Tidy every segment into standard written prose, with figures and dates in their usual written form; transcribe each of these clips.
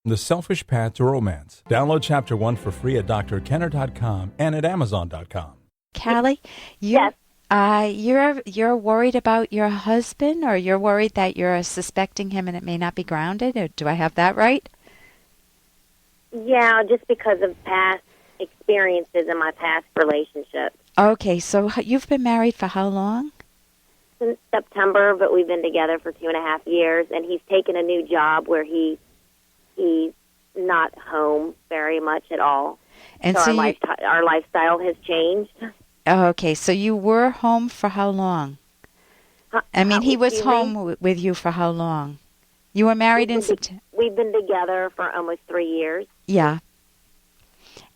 The Selfish Path to Romance. Download Chapter 1 for free at drkenner.com and at amazon.com. Callie, Yes. You're worried about your husband, or you're worried that you're suspecting him and it may not be grounded? Or do I have that right? Yeah, just because of past experiences in my past relationships. Okay, so you've been married for how long? Since September, but we've been together for 2.5 years, and he's taken a new job where he's not home very much at all. And so so our lifestyle has changed. Okay, so you were home for how long? I mean, he was home with you for how long? You were married in September? We've been together for almost 3 years. Yeah.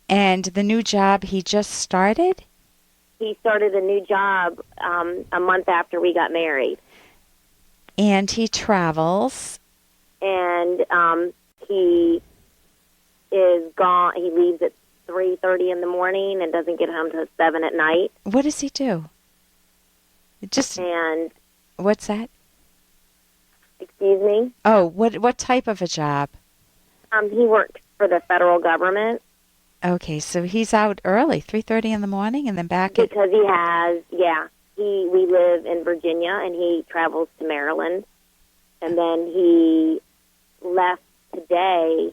And the new job he just started? He started a new job a month after we got married. And he travels? And he is gone. He leaves at 3:30 in the morning and doesn't get home till 7 at night. What does he do? And what's that? Excuse me? Oh, what type of a job? He works for the federal government. Okay, so he's out early, 3:30 in the morning, and then back because he has, we live in Virginia, and he travels to Maryland, and then he left today,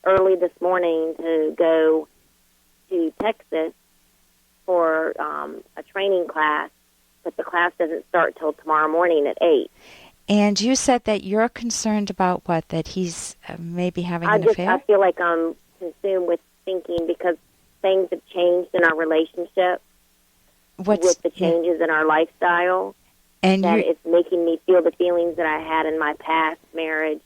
early this morning, to go to Texas for a training class, but the class doesn't start till tomorrow morning at 8. And you said that you're concerned about what? That he's maybe having an affair? I feel like I'm consumed with thinking because things have changed in our relationship with the changes in our lifestyle, and that it's making me feel the feelings that I had in my past marriage.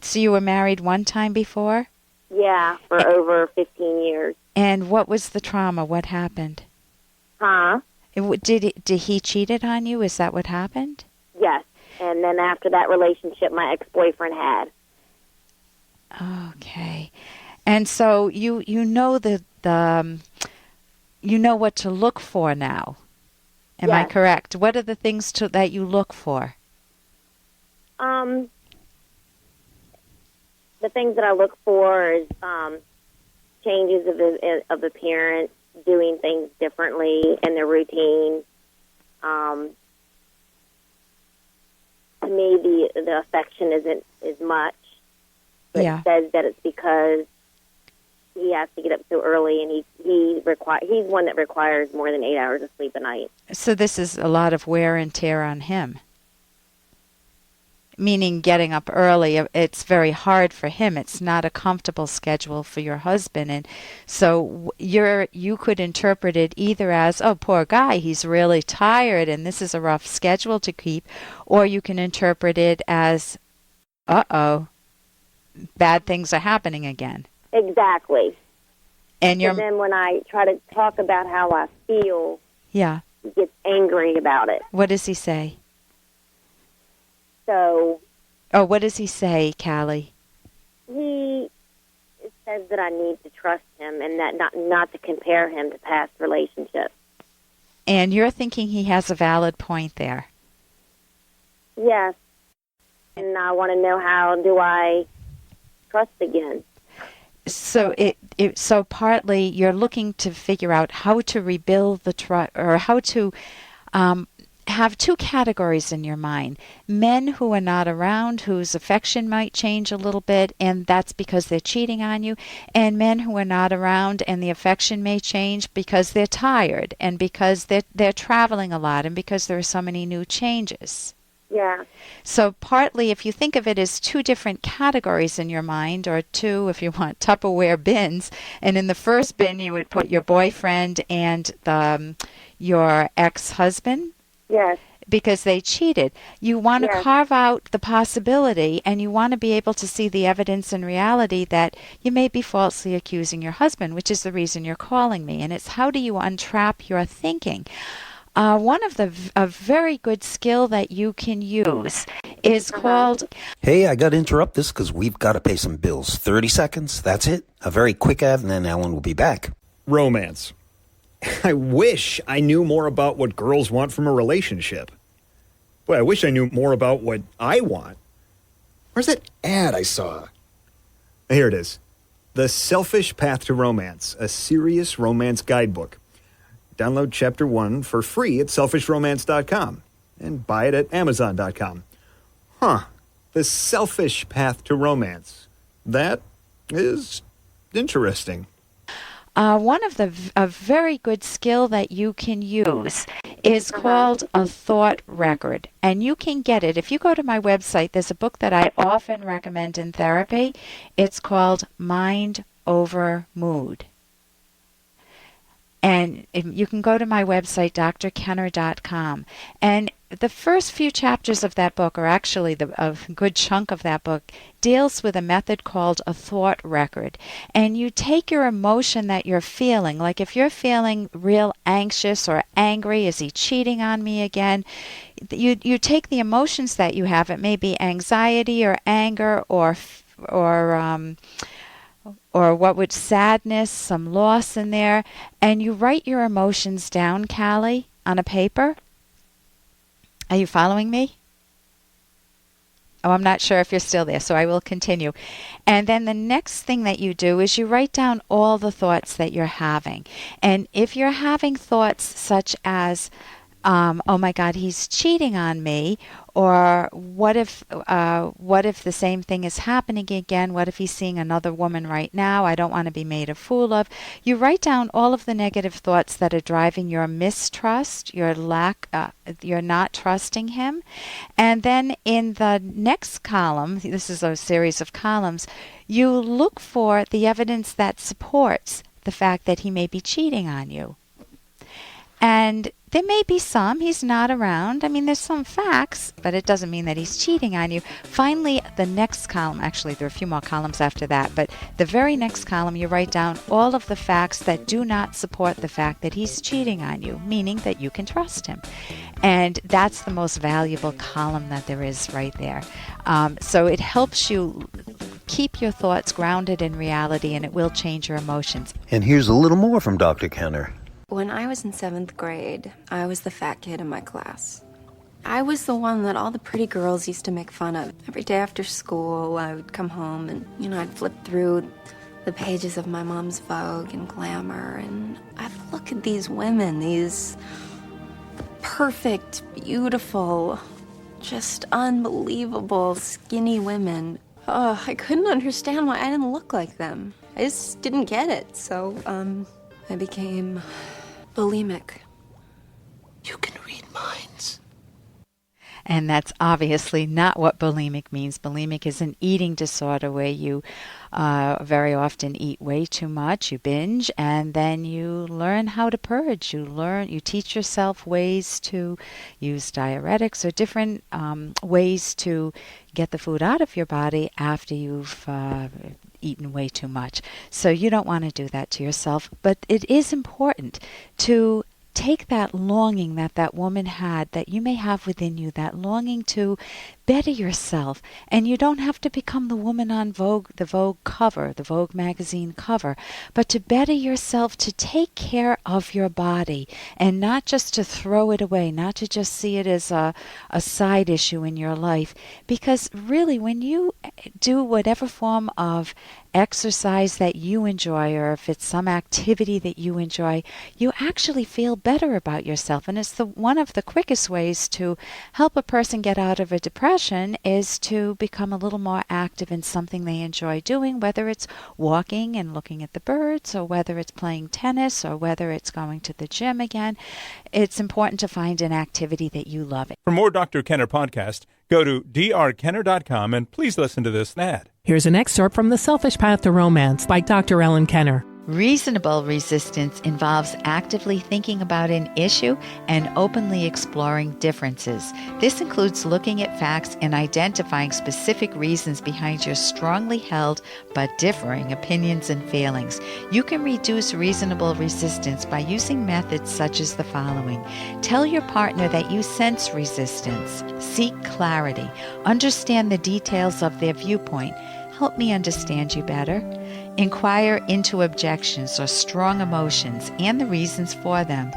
So you were married one time before? Yeah, for over 15 years. And what was the trauma? What happened? Huh? Did he cheated on you? Is that what happened? Yes. And then after that relationship, my ex-boyfriend had. Okay. And so you know you know what to look for now. Am I correct? What are the things that you look for? The things that I look for is changes of appearance, doing things differently in their routine. To me, the affection isn't as much. But it says that it's because he has to get up so early, and he's one that requires more than 8 hours of sleep a night. So this is a lot of wear and tear on him. Meaning getting up early, it's very hard for him. It's not a comfortable schedule for your husband. And so you could interpret it either as, oh, poor guy, he's really tired and this is a rough schedule to keep. Or you can interpret it as, uh-oh, bad things are happening again. Exactly. And then when I try to talk about how I feel, he gets angry about it. What does he say? What does he say, Callie? He says that I need to trust him and that not to compare him to past relationships. And you're thinking he has a valid point there. Yes. And I want to know, how do I trust again? So so partly you're looking to figure out how to rebuild the trust, or how to have two categories in your mind. Men who are not around, whose affection might change a little bit, and that's because they're cheating on you. And men who are not around and the affection may change because they're tired and because they're traveling a lot and because there are so many new changes. Yeah. So partly, if you think of it as two different categories in your mind, or two, if you want, Tupperware bins, and in the first bin you would put your boyfriend and your ex-husband. Yes. Because they cheated. You want to carve out the possibility, and you want to be able to see the evidence and reality that you may be falsely accusing your husband, which is the reason you're calling me. And it's how do you untrap your thinking? One of a very good skill that you can use is called... Hey, I got to interrupt this because we've got to pay some bills. 30 seconds, that's it. A very quick ad, and then Ellen will be back. Romance. I wish I knew more about what girls want from a relationship. Boy, I wish I knew more about what I want. Where's that ad I saw? Here it is. The Selfish Path to Romance, a serious romance guidebook. Download Chapter 1 for free at selfishromance.com and buy it at amazon.com. The Selfish Path to Romance. That is interesting. One of a very good skill that you can use is called a thought record. And you can get it. If you go to my website, there's a book that I often recommend in therapy. It's called Mind Over Mood. And you can go to my website, drkenner.com. And the first few chapters of that book, or actually a good chunk of that book, deals with a method called a thought record. And you take your emotion that you're feeling, like if you're feeling real anxious or angry, is he cheating on me again? You take the emotions that you have. It may be anxiety or anger or sadness, some loss in there, and you write your emotions down, Callie, on a paper. Are you following me? Oh, I'm not sure if you're still there, so I will continue. And then the next thing that you do is you write down all the thoughts that you're having. And if you're having thoughts such as, oh my God, he's cheating on me, or what if the same thing is happening again? What if he's seeing another woman right now? I don't want to be made a fool of. You write down all of the negative thoughts that are driving your mistrust, your you're not trusting him. And then in the next column, this is a series of columns, you look for the evidence that supports the fact that he may be cheating on you. And there may be some, he's not around. I mean, there's some facts, but it doesn't mean that he's cheating on you. Finally, the next column, actually, there are a few more columns after that, but the very next column, you write down all of the facts that do not support the fact that he's cheating on you, meaning that you can trust him. And that's the most valuable column that there is right there. So it helps you keep your thoughts grounded in reality, and it will change your emotions. And here's a little more from Dr. Kenner. When I was in 7th grade, I was the fat kid in my class. I was the one that all the pretty girls used to make fun of. Every day after school, I would come home and, I'd flip through the pages of my mom's Vogue and Glamour, and I'd look at these women, these perfect, beautiful, just unbelievable, skinny women. Oh, I couldn't understand why I didn't look like them. I just didn't get it, so, I became bulimic. You can read minds. And that's obviously not what bulimic means. Bulimic is an eating disorder where you very often eat way too much, you binge, and then you learn how to purge. You teach yourself ways to use diuretics or different ways to get the food out of your body after you've eaten way too much. So you don't want to do that to yourself, but it is important to take that longing that woman had, that you may have within you, that longing to better yourself. And you don't have to become the woman on Vogue, the Vogue cover, the Vogue magazine cover, but to better yourself, to take care of your body and not just to throw it away, not to just see it as a side issue in your life. Because really, when you do whatever form of exercise that you enjoy, or if it's some activity that you enjoy, you actually feel better about yourself. And it's one of the quickest ways to help a person get out of a depression is to become a little more active in something they enjoy doing, whether it's walking and looking at the birds, or whether it's playing tennis, or whether it's going to the gym again. It's important to find an activity that you love. For more Dr. Kenner podcast, go to drkenner.com and please listen to this ad. Here's an excerpt from The Selfish Path to Romance by Dr. Ellen Kenner. Reasonable resistance involves actively thinking about an issue and openly exploring differences. This includes looking at facts and identifying specific reasons behind your strongly held but differing opinions and feelings. You can reduce reasonable resistance by using methods such as the following. Tell your partner that you sense resistance. Seek clarity. Understand the details of their viewpoint. Help me understand you better. Inquire into objections or strong emotions and the reasons for them.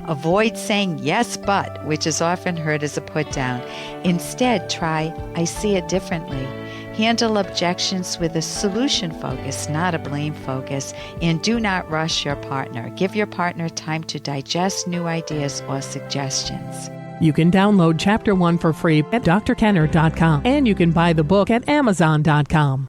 Avoid saying yes, but, which is often heard as a put down. Instead, try, I see it differently. Handle objections with a solution focus, not a blame focus, and do not rush your partner. Give your partner time to digest new ideas or suggestions. You can download Chapter 1 for free at drkenner.com, and you can buy the book at amazon.com.